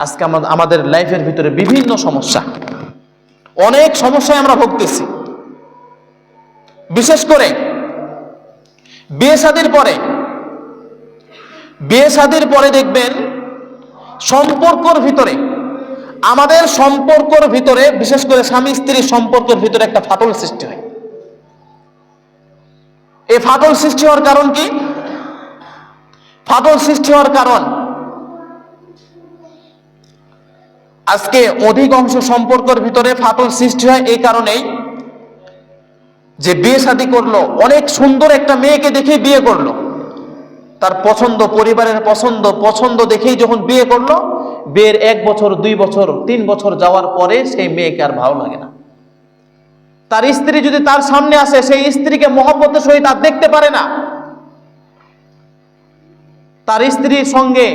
আজকে আমাদের লাইফের ভিতরে বিভিন্ন সমস্যা, অনেক সমস্যায় আমরা ভুগতেছি। বিশেষ করে বিয়ে শাদীর পরে দেখবেন সম্পর্কর ভিতরে, আমাদের সম্পর্কর ভিতরে, বিশেষ করে স্বামী স্ত্রীর সম্পর্কের ভিতরে একটা ফাটল সৃষ্টি হয়। এই ফাটল সৃষ্টি হওয়ার কারণ কি? ফাটল সৃষ্টি হওয়ার কারণ আজকে অধিকাংশ সম্পর্কের ভিতরে ফাটল সৃষ্টি হয় এই কারণেই যে বিয়ে শাদী করলো, অনেক সুন্দর একটা মেয়েকে দেখে বিয়ে করলো, তার পছন্দ, পরিবারের পছন্দ দেখেই যখন বিয়ে করলো, বিয়ের 1 বছর 2 বছর 3 বছর যাওয়ার পরে সেই মেয়েকে আর ভালো লাগে না। তার স্ত্রী যদি তার সামনে আসে, সেই স্ত্রীকে মহব্বতের সহিত আর দেখতে পারে না। তার স্ত্রীর সঙ্গে,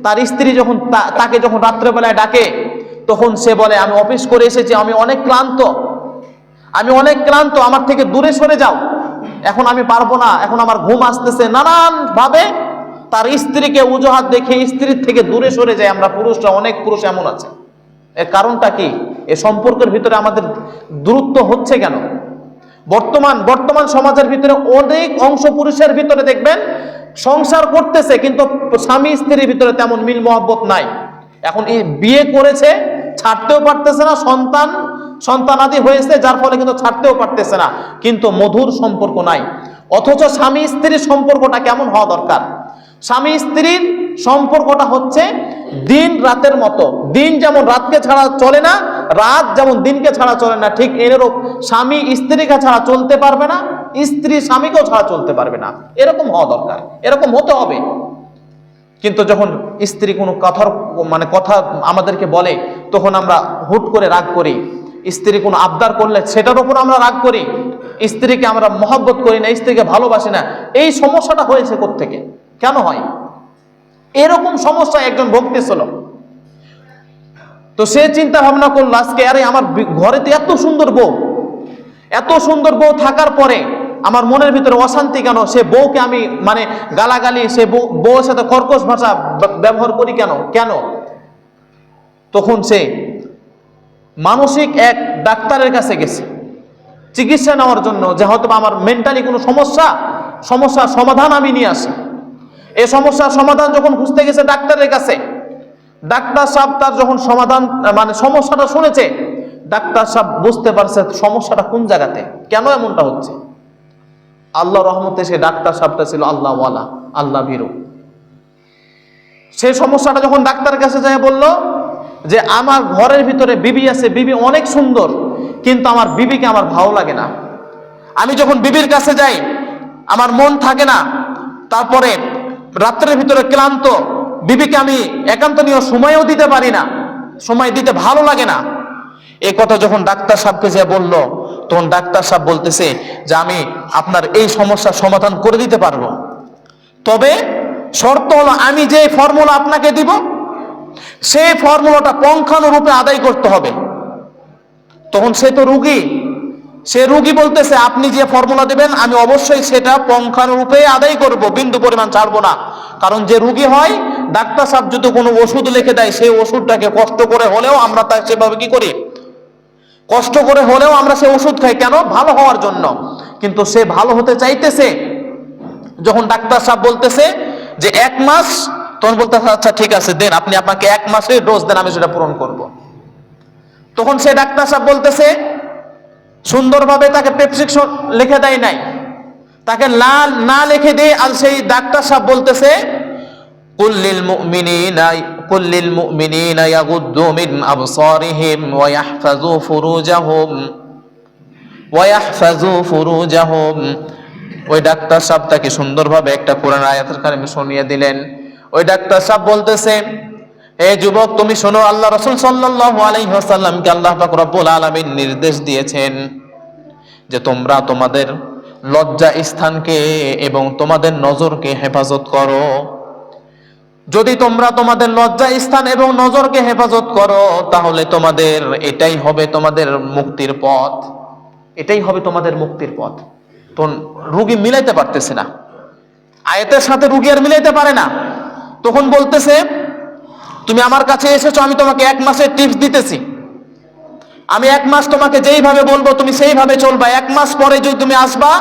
তার স্ত্রী যখন তাকে যখন রাত্রেবেলায় ডাকে, তখন সে বলে, আমি অফিস করে এসেছি, আমি অনেক ক্লান্ত, আমার থেকে দূরে সরে যাও, এখন আমি পারবো না, এখন আমার ঘুম আসতেছে। নানান ভাবে তার স্ত্রীকে অজুহাত দেখে স্ত্রীর থেকে দূরে সরে যায়। আমরা পুরুষরা, অনেক পুরুষ এমন আছে। এর কারণটা কি? এই সম্পর্কের ভিতরে আমাদের দূরত্ব হচ্ছে কেন? বর্তমান সমাজের ভিতরে অনেক অংশ পুরুষের ভিতরে দেখবেন সংসার করতেছে, কিন্তু স্বামী স্ত্রীর ভিতরে তেমন মিল মহব্বত নাই। এখন এই বিয়ে করেছে, ছাড়তেও পারতেছে না, সন্তানাদি হয়েছে, যার ফলে কিন্তু ছাড়তেও পারতেছে না, কিন্তু মধুর সম্পর্ক নাই। অথচ স্বামী স্ত্রীর সম্পর্কটা কেমন হওয়া দরকার? স্বামী স্ত্রীর সম্পর্কটা হচ্ছে দিন রাতের মতো। দিন যেমন রাতকে ছাড়া চলে না, রাত যেমন দিনকে ছাড়া চলে না, ঠিক এরকম স্বামী স্ত্রীকে ছাড়া চলতে পারবে না, স্ত্রী স্বামীকেও ছাড়া চলতে পারবে না। এরকম হওয়া দরকার, এরকম হতে হবে। কিন্তু যখন স্ত্রী কোনো কথা আমাদেরকে বলে, তখন আমরা হুট করে রাগ করি। স্ত্রী কোনো আবদার করলে সেটার উপর আমরা রাগ করি। স্ত্রীকে আমরা মহব্বত করি না, স্ত্রীকে ভালোবাসি না। এই সমস্যাটা হয়েছে কোত্থেকে? কেন হয় এরকম সমস্যা? একজন ভুগতেছিল, তো সে চিন্তা ভাবনা করলো, আজকে আরে আমার ঘরেতে এত সুন্দর বউ থাকার পরে আমার মনের ভিতরে অশান্তি কেন? সে বউকে আমি গালাগালি, সে বউয়ের সাথে কর্কশ ভাষা ব্যবহার করি কেন? তখন সে মানসিক এক ডাক্তারের কাছে গেছে চিকিৎসা নেওয়ার জন্য, যে হয়তো আমার মেন্টালি কোনো সমস্যার সমাধান আমি নিয়ে আসি। এই সমস্যার সমাধান যখন খুঁজতে গেছে ডাক্তারের কাছে, ডাক্তার সাহেব তার যখন সমস্যাটা শুনেছে, ডাক্তার সাহেব বুঝতে পারছে সমস্যাটা কোন জায়গাতে, কেন এমনটা হচ্ছে। আল্লাহ রহমতে সে ডাক্তার সাহেবটা ছিল আল্লাহওয়ালা, আল্লাহ ভীরু। সেই সমস্যাটা যখন ডাক্তারের কাছে যায় বলল যে আমার ঘরের ভিতরে বিবি আছে, বিবি অনেক সুন্দর, কিন্তু আমার বিবিকে আমার ভালো লাগে না। আমি যখন বিবির কাছে যাই আমার মন থাকে না, তারপরে রাত্রের ভিতরে ক্লান্ত, বিবিকে আমি একান্তনীয় সময়ও দিতে পারি না, সময় দিতে ভালো লাগে না। এই কথা যখন ডাক্তার সাহেবকে যে বলল, তখন ডাক্তার সাহেব বলতেছে যে আমি আপনার এই সমস্যার সমাধান করে দিতে পারবো, তবে শর্ত হলো আমি যে ফর্মুলা আপনাকে দিব, সেই ফর্মুলাটা পঙ্খানুরূপে আদায় করতে হবে। তখন সে তো রুগী বলতেছে, আপনি যে ফর্মুলা দেবেন আমি অবশ্যই সেটা পঙ্খানুরূপে আদায় করব, বিন্দু পরিমাণ ছাড়বো না। কারণ যে রুগী হয়, ডাক্তার সাহেব যদি কোনো ওষুধ লিখে দেয়, সেই ওষুধটাকে কষ্ট করে হলেও আমরা তার সেভাবে কি করি, কষ্ট করে হলেও আমরা সে ওষুধ খাই। কেন? ভালো হওয়ার জন্য। কিন্তু সে ভালো হতে চাইতেছে। যখন ডাক্তার সাহেব বলতেছে যে 1 মাস, তখন বলতেছে আচ্ছা ঠিক আছে দেন, আপনি আপনাকে 1 মাসের ডোজ দেন, আমি সেটা পূরণ করব। তখন সে ডাক্তার সাহেব বলতেছে, সুন্দরভাবে তাকে প্রেসক্রিপশন লিখে দেয় নাই, তাকে না লিখে দিয়ে, আর সেই ডাক্তার সাহেব বলতেছে কুল্লিল মুমিনিনা ইয়াগুদ্দু মিন আবসারিহিম ওয়া ইয়াহফাযু ফুরুজাহুম। ওই ডাক্তার সাহেব তাকে সুন্দরভাবে একটা কোরআন আয়াতের কারিমে শুনিয়ে দিলেন। ওই ডাক্তার সাহেব বলতেছে, হে যুবক তুমি শোনো, আল্লাহ রাসূল সাল্লাল্লাহু আলাইহি ওয়াসাল্লামকে আল্লাহ পাক রব্বুল আলামিন নির্দেশ দিয়েছেন যে তোমরা তোমাদের লজ্জা স্থানকে এবং তোমাদের নজরকে হেফাজত করো। যদি তোমরা তোমাদের লজ্জা স্থান এবং নজরকে হেফাজত করো, তাহলে তোমাদের এটাই হবে তোমাদের মুক্তির পথ, এটাই হবে তোমাদের মুক্তির পথ। তো রুগী মিলাইতে পারতেছে না, আয়াতের সাথে রুগী আর মিলাইতে পারে না। তখন বলতেছে তুমি আমার কাছে এসেছো, আমি তোমাকে 1 মাসের টিপস দিতেছি। আমি 1 মাস তোমাকে যেইভাবে বলবো তুমি সেইভাবে চলবা। 1 মাস পরে যদি তুমি আসবা,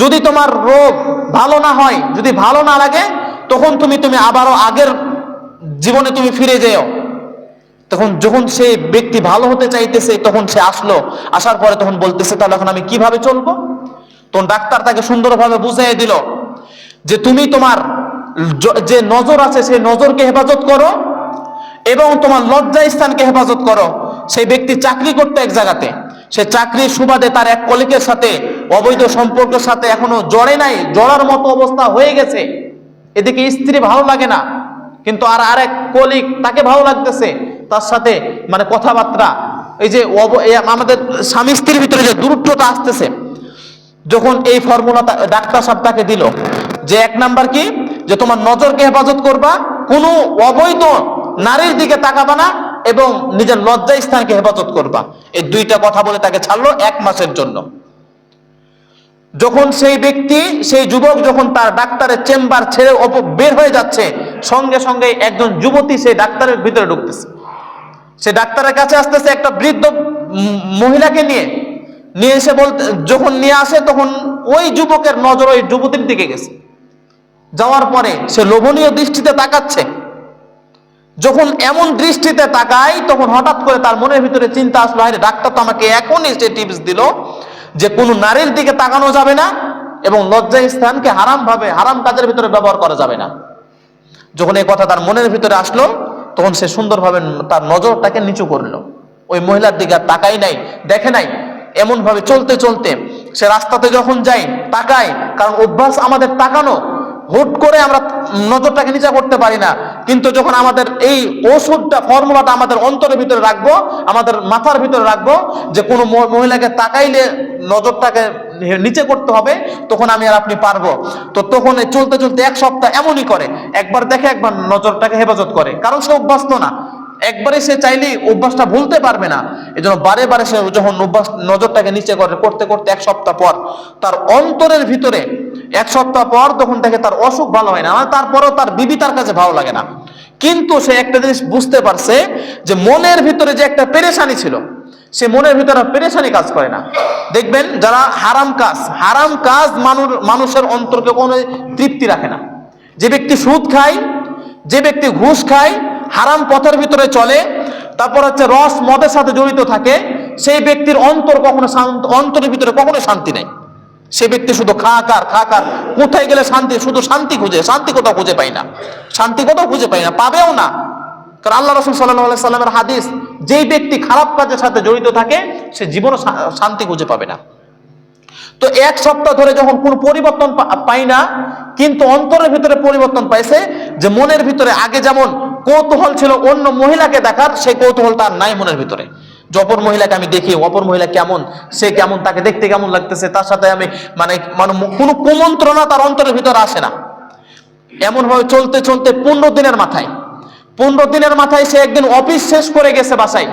যদি তোমার রোগ ভালো না হয়, যদি ভালো না লাগে, তখন তুমি আবারও আগের জীবনে তুমি ফিরে যেও। তখন যখন সেই ব্যক্তি ভালো হতে চাইতেছে, তখন সে আসলো, আসার পরে তখন বলতেছে তাহলে এখন আমি কিভাবে চলবো? তখন ডাক্তার তাকে সুন্দরভাবে বুঝিয়ে দিল যে তুমি তোমার যে নজর আছে সেই নজরকে হেফাজত করো এবং তোমার লজ্জা স্থানকে হেফাজত করো। সেই ব্যক্তি চাকরি করতে এক জায়গাতে, সে চাকরির সুবাদে তার এক কলিগের সাথে অবৈধ সম্পর্কের সাথে এখনো জড়ে নাই, জড়ার মতো অবস্থা হয়ে গেছে। এদিকে স্ত্রী ভালো লাগে না, কিন্তু আরেক কলিগ তাকে ভালো লাগতেছে, তার সাথে মানে কথাবার্তা, এই যে আমাদের স্বামী স্ত্রীর ভিতরে যে দূরত্বটা আসতেছে, যখন এই ফর্মুলা ডাক্তার সাহেব তাকে দিল যে 1 নাম্বার কি, যে তোমার নজরকে হেফাজত করবা, কোনো অবৈধ নারীর দিকে তাকাবা না এবং নিজের লজ্জা স্থানকে হেফাজত করবা। এই 2টা কথা বলে তাকে ছাড়লো 1 মাসের জন্য। যখন সেই ব্যক্তি, সেই যুবক যখন তার ডাক্তারের চেম্বার ছেড়ে বের হয়ে যাচ্ছে, সঙ্গে সঙ্গে একজন যুবতী সেই ডাক্তারের ভিতরে ঢুকতেছে। সে ডাক্তারের কাছে আসতেছে একটা বৃদ্ধ মহিলাকে নিয়ে এসে যখন নিয়ে আসে, তখন ওই যুবকের নজর ওই যুবতীর দিকে গেছে। যাওয়ার পরে সে লোভনীয় দৃষ্টিতে তাকাচ্ছে। যখন এমন দৃষ্টিতে তাকায়, তখন হঠাৎ করে তার মনের ভিতরে চিন্তা আসলো, আরে ডাক্তার তো আমাকে এখনই সে টিপস দিল যে কোনো নারীর দিকে তাকানো যাবে না এবং লজ্জা স্থানকে হারাম কাজের ভিতরে ব্যবহার করা যাবে না। যখন এই কথা তার মনের ভিতরে আসলো, তখন সে সুন্দরভাবে তার নজরটাকে নিচু করলো, ওই মহিলার দিকে আর তাকাই নাই, দেখে নাই। এমন ভাবে চলতে চলতে সে রাস্তাতে যখন যায় তাকায়, কারণ অভ্যাস আমাদের তাকানো, হুট করে আমরা নজরটাকে নিচা করতে পারি না। কিন্তু যখন আমাদের এই ওষুধটা, ফর্মুলাটা আমাদের অন্তরের ভিতরে রাখবো, আমাদের মাথার ভিতরে রাখবো যে কোনো মহিলাকে তাকাইলে নজরটাকে নিচে করতে হবে, তখন আমি আর আপনি পারবো। তো তখন চলতে চলতে 1 সপ্তাহ এমনই করে, একবার দেখে একবার নজরটাকে হেফাজত করে, কারণ সে অভ্যস্ত না। একবারে সে চাইলেই অভ্যাসটা ভুলতে পারবে না, এজন্য বারে বারে সে যখন অভ্যাস নজরটাকে নিচে করতে করতে 1 সপ্তাহ পর তার অন্তরের ভিতরে, 1 সপ্তাহ পর তখন দেখে তার অসুখ ভালো হয় না, তারপরেও তার বিবি তার কাছে ভালো লাগে না। কিন্তু সে একটা জিনিস বুঝতে পারছে যে মনের ভিতরে যে একটা পেরেশানি ছিল, সে মনের ভিতরে পেরেশানি কাজ করে না। দেখবেন যারা হারাম কাজ মানুষের অন্তরকে কোনো তৃপ্তি রাখে না। যে ব্যক্তি সুদ খায়, যে ব্যক্তি ঘুষ খায়, হারাম পথের ভিতরে চলে, তারপর হচ্ছে রস মদের সাথে জড়িত থাকে, সেই ব্যক্তির অন্তরের ভিতরে কখনো শান্তি নেই। সে ব্যক্তি শুধু খাকার, কোথায় গেলে শান্তি, শুধু শান্তি খুঁজে, শান্তি কোথাও খুঁজে পাই না, পাবেও না। কারণ আল্লাহ রাসূল সাল্লাল্লাহু আলাইহি সাল্লামের হাদিস, যেই ব্যক্তি খারাপ কাজের সাথে জড়িত থাকে সে জীবনে শান্তি খুঁজে পাবে না। তো 1 সপ্তাহ ধরে যখন কোনো পরিবর্তন পাই না, কিন্তু অন্তরের ভিতরে পরিবর্তন পাইছে, যে মনের ভিতরে আগে যেমন কৌতূহল ছিল অন্য মহিলাকে দেখার, সেই কৌতূহলটা আর নাই মনের ভিতরে। যে অপর মহিলাকে আমি দেখি, অপর মহিলা কেমন, সে কেমন, তাকে দেখতে কেমন লাগতেছে, তার সাথে আমি মানে কোনো কুমন্ত্রণা তার অন্তরের ভিতরে আসে না। এমন ভাবে চলতে চলতে 15 দিনের মাথায় সে একদিন অফিস শেষ করে গেছে বাসায়,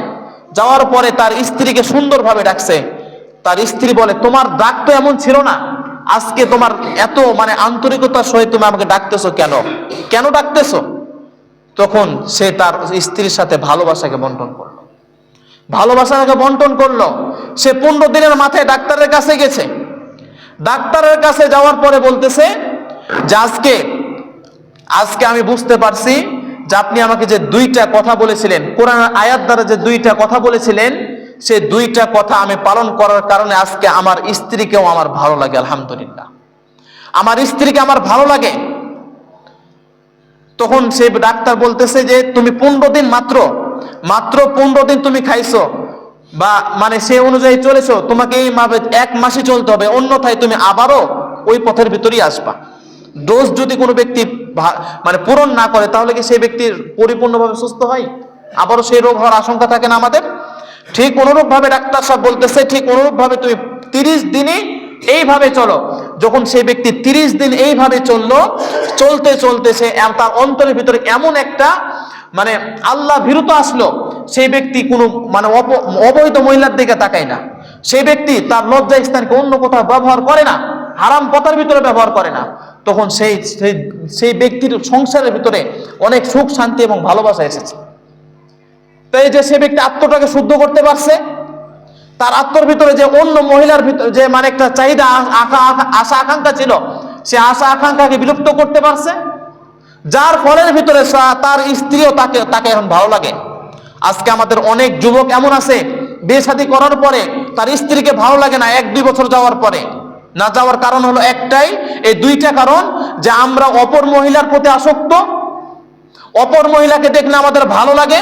যাওয়ার পরে তার স্ত্রীকে সুন্দরভাবে ডাকছে। তার স্ত্রী বলে, তোমার ডাক তো এমন ছিল না, আজকে তোমার এত মানে আন্তরিকতার সহিত তুমি আমাকে ডাকতেছো কেন ডাকতেছো? তখন সে তার স্ত্রীর সাথে ভালোবাসাকে বন্টন করলো। সে 15 দিনের মাথায় ডাক্তারের কাছে গেছে। ডাক্তারের কাছে যাওয়ার পরে বলতেছে যে আজকে আমি বুঝতে পারছি যে আপনি আমাকে যে 2টা কথা বলেছিলেন, কোরআনের আয়াত দ্বারা যে 2টা কথা বলেছিলেন, সেই 2টা কথা আমি পালন করার কারণে আজকে আমার স্ত্রীকেও আমার ভালো লাগে। আলহামদুলিল্লাহ, আমার স্ত্রীকে আমার ভালো লাগে। তখন সেই ডাক্তার বলতেছে যে তুমি 15 দিন মাত্র 15 দিন তুমি খাইছো, বা মানে সে অনুযায়ী চলেছো, তোমাকে এই 1 মাসই চলতে হবে, অন্যথায় তুমি আবারও ওই পথের ভিতরেই আসবা। ডোজ যদি কোনো ব্যক্তি মানে পূরণ না করে, তাহলে কি সেই ব্যক্তির পরিপূর্ণভাবে সুস্থ হয়? আবারও সেই রোগ হওয়ার আশঙ্কা থাকে না আমাদের? ঠিক অনুরূপ ভাবে ডাক্তার সাহেব বলতেছে, ঠিক অনুরূপ ভাবে তুমি 30 দিনই এইভাবে চলো। যখন সেই ব্যক্তি 30 দিন এইভাবে চলতে সে তার অন্তরের ভিতরে এমন একটা মানে আল্লাহ ভীরুতা আসলো, সেই ব্যক্তি কোনো মানে অবৈধ মহিলার দিকে তাকায় না। সেই ব্যক্তি তার লজ্জা স্থানকে অন্য কোথাও ব্যবহার করে না, হারাম পথের ভিতরে ব্যবহার করে না। তখন সেই সেই সেই ব্যক্তির সংসারের ভিতরে অনেক সুখ শান্তি এবং ভালোবাসা এসেছে। তো এই যে সে ব্যক্তি আত্মটাকে শুদ্ধ করতে পারছে, তার আত্মর ভিতরে যে অন্য মহিলার ভিতরে যে মানে একটা চাহিদা আশা আকাঙ্ক্ষা ছিল, সে আশা আকাঙ্ক্ষাকে বিলুপ্ত করতে পারছে, যার ফলের ভিতরে তার স্ত্রীও তাকে এখন ভালো লাগে। আজকে আমাদের অনেক যুবক এমন আছে, বিয়ে শাদী করার পরে তার স্ত্রীকে ভালো লাগে না 1-2 বছর যাওয়ার পরে। না যাওয়ার কারণ হলো একটাই, এই দুইটা কারণ, যে আমরা অপর মহিলার প্রতি আসক্ত, অপর মহিলাকে দেখলে আমাদের ভালো লাগে,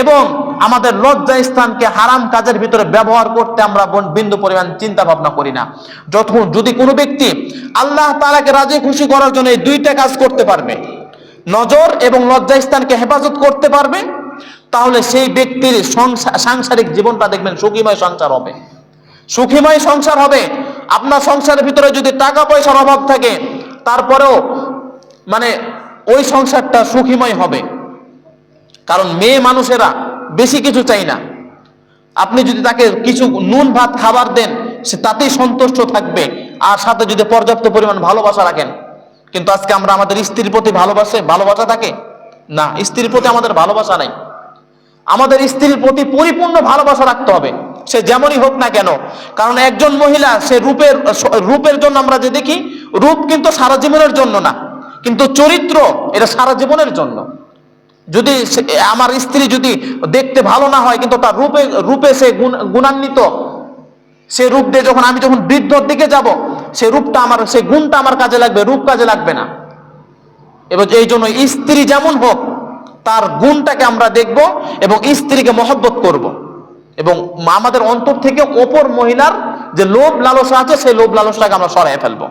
এবং আমাদের লজ্জা স্থানকে হারাম কাজের ভিতরে ব্যবহার করতে আমরা বিন্দু পরিমাণ চিন্তা ভাবনা করি না। যদি কোনো ব্যক্তি আল্লাহ তাআলাকে রাজি খুশি করার জন্য এই দুইটা কাজ করতে পারবে, নজর এবং লজ্জা স্থানকে হেফাজত করতে পারবে, তাহলে সেই ব্যক্তির সাংসারিক জীবনটা দেখবেন সুখীময় সংসার হবে, সুখীময় সংসার হবে। আপনার সংসারের ভিতরে যদি টাকা পয়সার অভাব থাকে, তারপরেও মানে ওই সংসারটা সুখীময় হবে। কারণ মেয়ে মানুষেরা বেশি কিছু চাই না, আপনি যদি তাকে কিছু নুন ভাত খাবার দেন, সে তাতেই সন্তুষ্ট থাকবে, আর সাথে যদি পর্যাপ্ত পরিমাণ ভালোবাসা রাখেন। কিন্তু আজকে আমরা আমাদের স্ত্রীর প্রতি ভালোবাসা থাকে না, স্ত্রীর প্রতি আমাদের ভালোবাসা নাই। আমাদের স্ত্রীর প্রতি পরিপূর্ণ ভালোবাসা রাখতে হবে, সে যেমনই হোক না কেন। কারণ একজন মহিলা, সে রূপের জন্য আমরা যে দেখি, রূপ কিন্তু সারা জীবনের জন্য না, কিন্তু চরিত্র এটা সারা জীবনের জন্য। যদি আমার স্ত্রী যদি দেখতে ভালো না হয়, কিন্তু তার রূপে সে গুণান্বিত, সে রূপ দিয়ে আমি যখন বৃদ্ধর দিকে যাব, সে গুণটা আমার কাজে লাগবে, রূপ কাজে লাগবে না। এবার এই জন্য স্ত্রী যেমন হোক, তার গুণটাকে আমরা দেখব এবং স্ত্রীকে মহব্বত করব, এবং আমাদের অন্তর থেকে অপর মহিলার যে লোভ লালসা আছে, সেই লোভ লালসাটাকে আমরা সরাই ফেলবো।